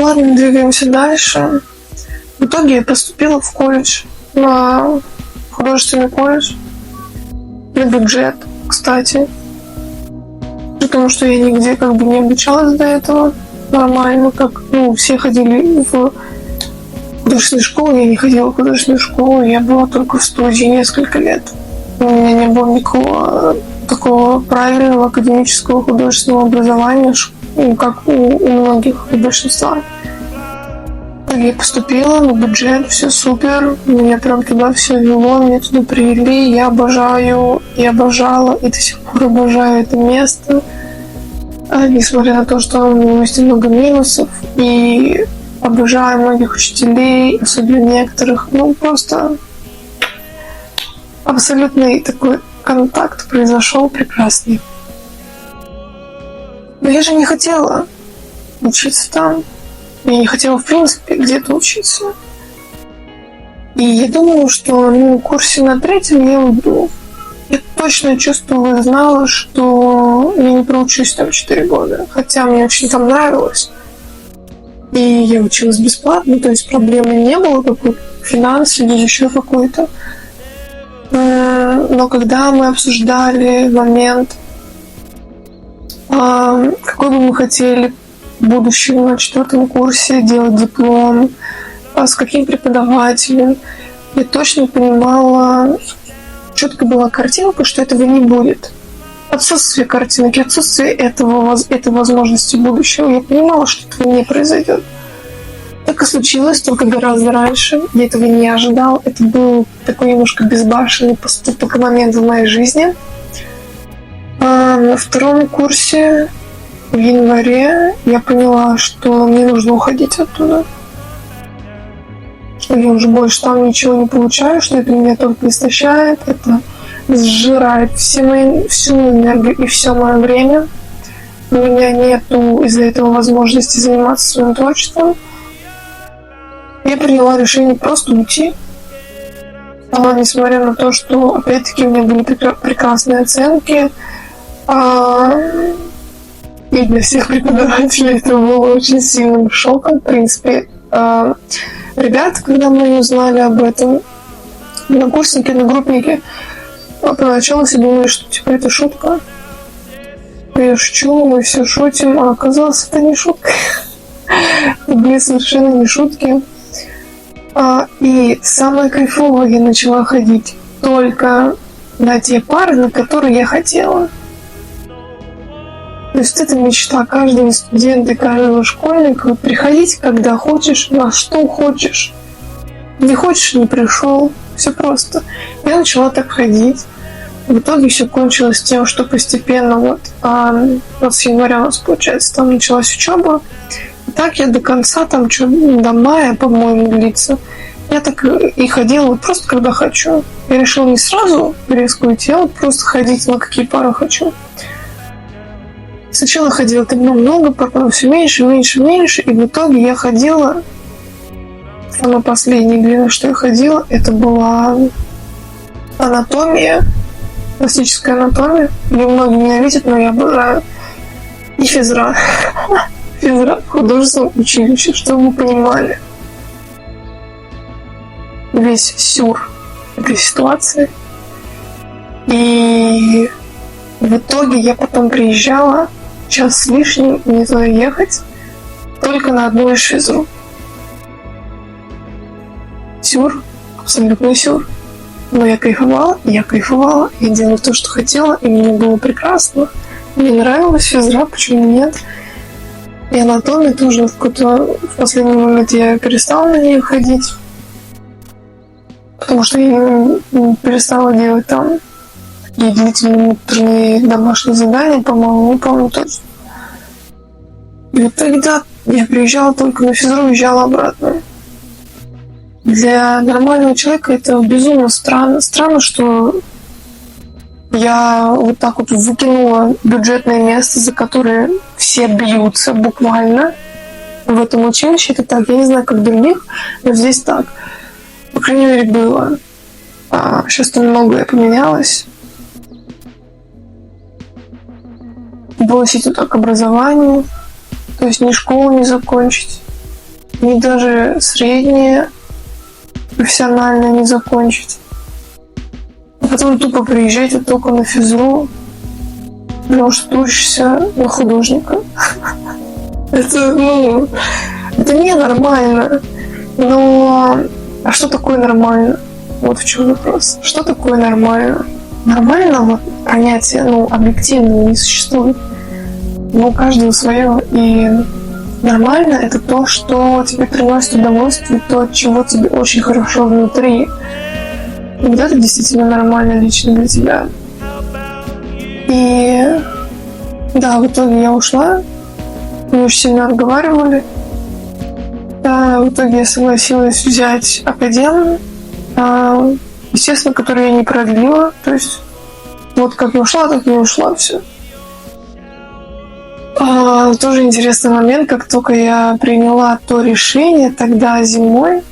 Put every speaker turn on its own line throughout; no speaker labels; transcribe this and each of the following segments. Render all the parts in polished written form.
Ладно, двигаемся дальше. В итоге я поступила в колледж, на художественный колледж, на бюджет, кстати. Потому что я нигде как бы не обучалась до этого нормально, как, все ходили в художественную школу, я не ходила в художественную школу, я была только в студии несколько лет. У меня не было никакого такого правильного академического художественного образования, как у многих, у большинства. Я поступила на бюджет, все супер, меня прям туда все вело, меня туда привели, я обожаю, и обожала, и до сих пор обожаю это место, несмотря на то, что у него есть много минусов, и обожаю многих учителей, особенно некоторых, просто абсолютный такой контакт произошел прекрасный. Но я же не хотела учиться там. Я не хотела, в принципе, где-то учиться. И я думала, что на курсе на 3 я уйду. Я точно чувствовала и знала, что я не проучусь там 4 года. Хотя мне очень там нравилось. И я училась бесплатно, то есть проблемы не было, какой-то финанс или еще какой-то. Но когда мы обсуждали момент, какой бы мы хотели будущего на 4 курсе, делать диплом, с каким преподавателем, я точно понимала, четко была картинка, что этого не будет. Отсутствие картинки, отсутствие этой возможности будущего. Я понимала, что этого не произойдет. Так и случилось, только гораздо раньше. Я этого не ожидал. Это был такой немножко безбашенный поступок и момент в моей жизни. На 2 курсе в январе я поняла, что мне нужно уходить оттуда. Что я уже больше там ничего не получаю, что это меня только истощает, это сжирает всю энергию и все мое время. У меня нету из-за этого возможности заниматься своим творчеством. Я приняла решение просто уйти. Несмотря на то, что, опять-таки, у меня были прекрасные оценки, и для всех преподавателей это было очень сильным шоком. В принципе, ребята, когда мы узнали об этом, однокурсники, одногруппники, поначалу все думали, что это шутка. Я шучу, мы все шутим, а оказалось, это не шутка. Это были совершенно не шутки. И самое кайфовое, я начала ходить только на те пары, на которые я хотела. То есть это мечта каждого студента и каждого школьника. Приходить, когда хочешь, на что хочешь. Не хочешь, не пришел. Все просто. Я начала так ходить. В итоге все кончилось тем, что постепенно с января у нас, получается, там началась учеба. И так я до конца, до мая, по-моему, длится. Я так и ходила просто когда хочу. Я решила не сразу резко уйти, а просто ходить на какие пары хочу. Сначала ходила тогда много, потом все меньше, и в итоге я ходила. Самое последнее, длина, что я ходила, это была анатомия, пластическая анатомия. Ее многие ненавидят, но я обожаю. И физра. Физра в художественном училище, чтобы вы понимали. Весь сюр этой ситуации. И в итоге я потом приезжала час с лишним, мне туда ехать только на одну из физру. Сюр, абсолютный сюр. Но я кайфовала, я делала то, что хотела, и мне было прекрасно. Мне нравилась физра, почему нет? И анатомия тоже в последний момент я перестала на нее ходить, потому что я перестала делать там и длительные домашние задания, по-моему, не помню точно. И вот тогда я приезжала только на физру, уезжала обратно. Для нормального человека это безумно странно. Странно, что я вот так вот выкинула бюджетное место, за которое все бьются буквально. В этом училище это так. Я не знаю, как в других, но здесь так. По крайней мере, было. Сейчас там многое поменялось. Бросить вот так образование, то есть ни школу не закончить, ни даже среднее профессионально не закончить. А потом тупо приезжать только на физру, потому что ты учишься на художника. Это ненормально. Но а что такое нормально? Вот в чем вопрос. Что такое нормально? Нормально вот понятие, объективного не существует. Но у каждого свое. И нормально это то, что тебе приносит удовольствие, то, от чего тебе очень хорошо внутри. И вот это действительно нормально лично для тебя. И да, в итоге я ушла. Мы очень сильно отговаривали. Да, в итоге я согласилась взять академ, естественно, которую я не продлила. То есть вот как я ушла, так я ушла, все. Тоже интересный момент, как только я приняла то решение тогда зимой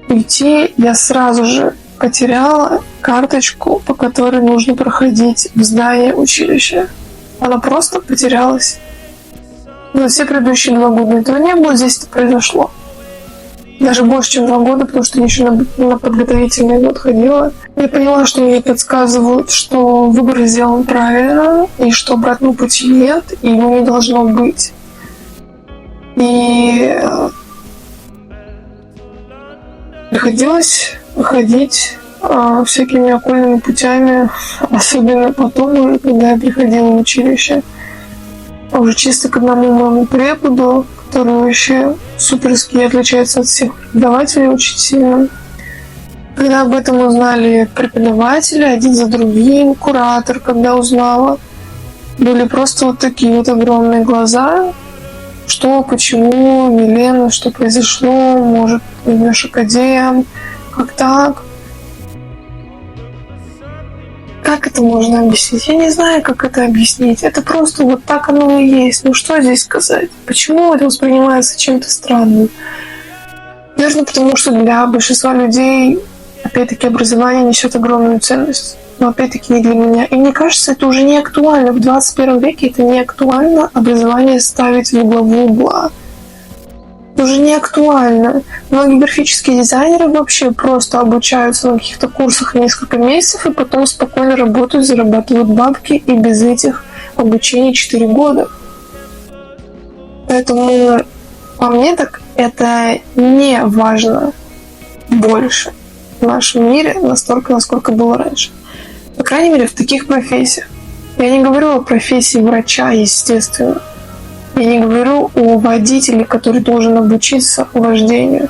уйти, я сразу же потеряла карточку, по которой нужно проходить в здание училища. Она просто потерялась. Но все предыдущие 2 года этого не было, здесь это произошло. Даже больше, чем 2 года, потому что я еще на подготовительный год ходила. Я поняла, что мне подсказывают, что выбор сделан правильно, и что обратного пути нет, и его не должно быть. И приходилось выходить всякими окольными путями, особенно потом, когда я приходила в училище. Уже чисто к одному моему преподу, который вообще суперски отличается от всех преподавателей очень сильно. Когда об этом узнали преподаватели, один за другим, куратор, когда узнала, были просто вот такие вот огромные глаза. Что, почему, Милена, что произошло, может, идешь академ, как так? Как это можно объяснить? Я не знаю, как это объяснить. Это просто вот так оно и есть. Ну что здесь сказать? Почему это воспринимается чем-то странным? Наверное, потому что для большинства людей, опять-таки, образование несет огромную ценность. Но опять-таки не для меня. И мне кажется, это уже не актуально. В 21 веке это не актуально образование ставить во главу угла. Это уже не актуально. Многие графические дизайнеры вообще просто обучаются на каких-то курсах несколько месяцев и потом спокойно работают, зарабатывают бабки и без этих обучений 4 года. Поэтому по мне так это не важно больше в нашем мире настолько, насколько было раньше. По крайней мере, в таких профессиях. Я не говорю о профессии врача, естественно. Я не говорю о водителе, который должен обучиться вождению.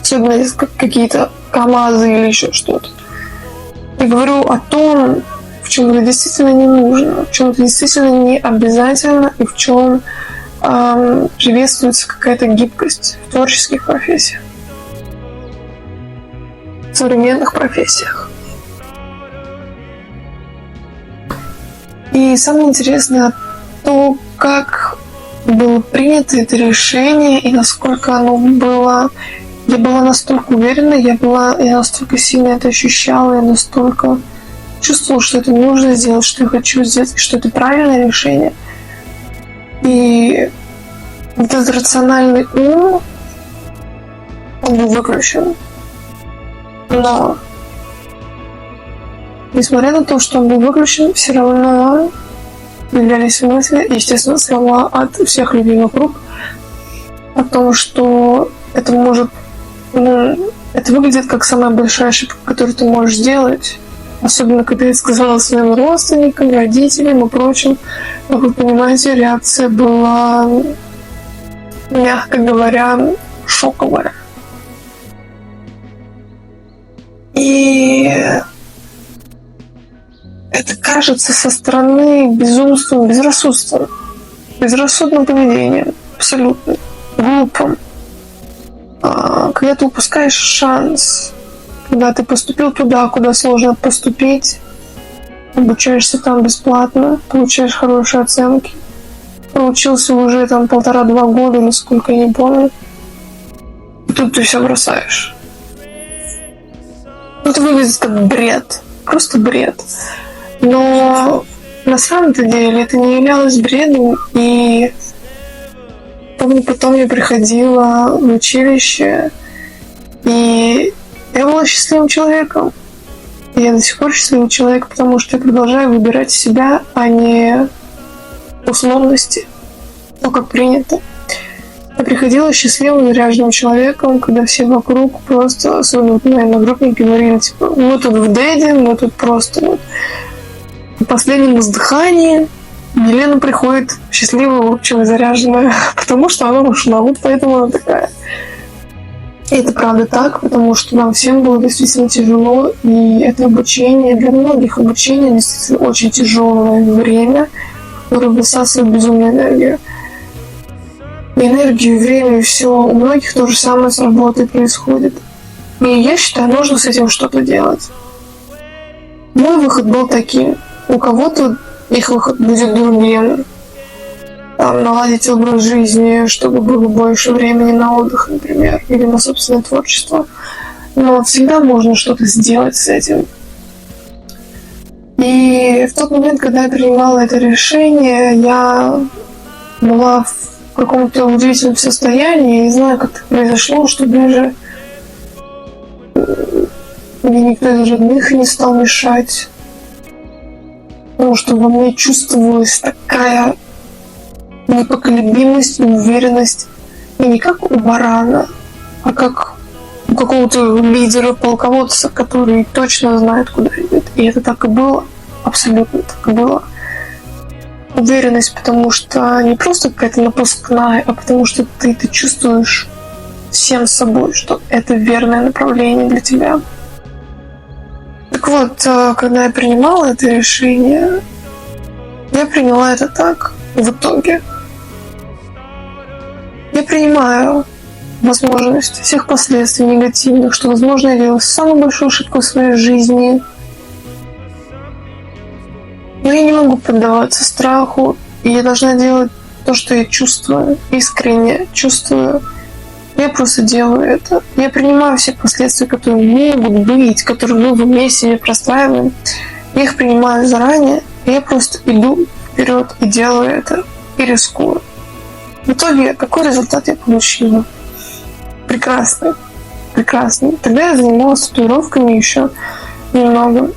Особенно если какие-то КАМАЗы или еще что-то. Я говорю о том, в чем это действительно не нужно, в чем это действительно не обязательно и в чем приветствуется какая-то гибкость в творческих профессиях, в современных профессиях. И самое интересное то, как было принято это решение и насколько оно было... Я была настолько уверена, я настолько сильно это ощущала, я настолько чувствовала, что это нужно сделать, что я хочу сделать, что это правильное решение. И этот рациональный ум, он был выключен. Но, несмотря на то, что он был выключен, все равно появлялись мысли, естественно, слова от всех людей вокруг о том, что это может... это выглядит как самая большая ошибка, которую ты можешь сделать. Особенно, когда я сказала своим родственникам, родителям и прочим. Как вы понимаете, реакция была, мягко говоря, шоковая. И это кажется со стороны безумством, безрассудством. Безрассудным поведением. Абсолютно. Глупым. Когда ты упускаешь шанс, когда ты поступил туда, куда сложно поступить, обучаешься там бесплатно, получаешь хорошие оценки, проучился уже там 1,5-2 года или сколько, я не помню, и тут ты все бросаешь. Это выглядит как бред, просто бред. Но на самом-то деле это не являлось бредом, и Помню, потом я приходила в училище, и я была счастливым человеком. И я до сих пор счастливый человек, потому что я продолжаю выбирать себя, а не условности, то, как принято. Я приходила счастливым, заряженным человеком, когда все вокруг просто, особенно вот мои одногруппники, говорили, типа, мы тут в дэде, мы тут просто вот на последнем издыхании. Елена приходит счастливая, улыбчивая, заряженная, потому что она ушла, вот поэтому она такая. И это правда так, потому что нам всем было действительно тяжело, и это обучение, для многих обучение действительно очень тяжелое время, которое высасывает безумную энергию. И энергию, время, и все. У многих то же самое с работой происходит. И я считаю, нужно с этим что-то делать. Мой выход был таким. У кого-то их выход будет другим. Там, наладить образ жизни, чтобы было больше времени на отдых, например, или на собственное творчество. Но всегда можно что-то сделать с этим. И в тот момент, когда я принимала это решение, я была в каком-то удивительном состоянии. Я не знаю, как это произошло, что даже мне никто из родных не стал мешать. Потому что во мне чувствовалась такая непоколебимость, уверенность. И не как у барана, а как у какого-то лидера, полководца, который точно знает, куда идет. И это так и было. Абсолютно так и было. Уверенность, потому что не просто какая-то напускная, а потому что ты чувствуешь всем собой, что это верное направление для тебя. Так вот, когда я принимала это решение, я приняла это так в итоге. Я принимаю возможность всех последствий негативных, что, возможно, я делала самую большую ошибку в своей жизни. Но я не могу поддаваться страху, и я должна делать то, что я чувствую, искренне чувствую. Я просто делаю это. Я принимаю все последствия, которые могут быть, которые мы в уме себе простраиваем. Я их принимаю заранее, и я просто иду вперед и делаю это, и рискую. В итоге, какой результат я получила? Прекрасный. Прекрасный. Тогда я занималась татуировками еще немного.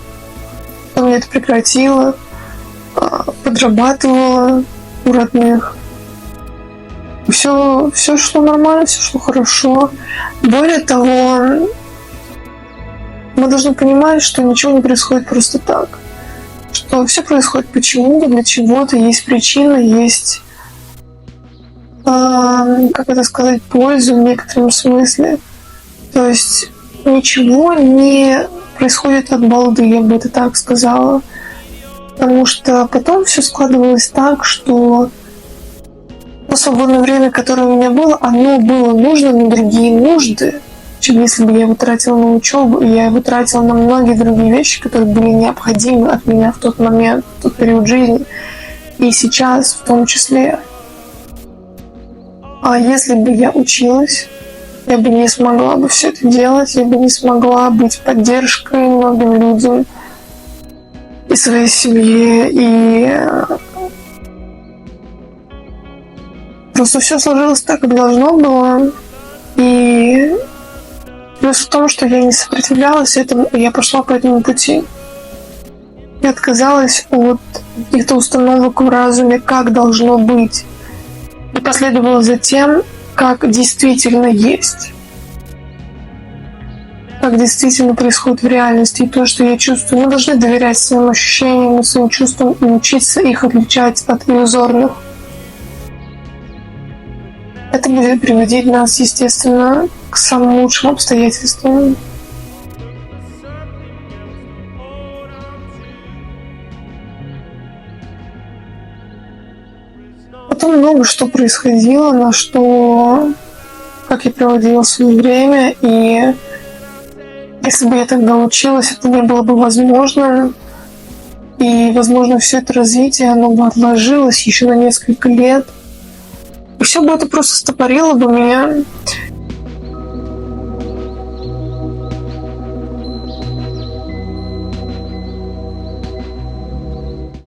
Потом я это прекратила, подрабатывала у родных. Все шло нормально, все шло хорошо. Более того, мы должны понимать, что ничего не происходит просто так. Что все происходит почему-то, для чего-то, есть причина, есть, как это сказать, пользу в некотором смысле. То есть ничего не происходит от балды, я бы это так сказала. Потому что потом все складывалось так, что то свободное время, которое у меня было, оно было нужно на другие нужды, чем если бы я его тратила на учебу, и я его тратила на многие другие вещи, которые были необходимы от меня в тот момент, в тот период жизни, и сейчас в том числе. А если бы я училась, я бы не смогла бы все это делать, я бы не смогла быть поддержкой многим людям и своей семье, и просто все сложилось так, как должно было. И плюс в том, что я не сопротивлялась этому, и я пошла по этому пути. Я отказалась от каких-то установок в разуме, как должно быть. И последовала за тем, как действительно есть. Как действительно происходит в реальности. И то, что я чувствую. Мы должны доверять своим ощущениям, своим чувствам и учиться их отличать от иллюзорных. Это будет приводить нас, естественно, к самым лучшим обстоятельствам. Потом много что происходило, на что, как я проводила свое время, и если бы я тогда училась, это не было бы возможно. И, возможно, все это развитие, оно бы отложилось еще на несколько лет. И все бы это просто стопорило бы меня.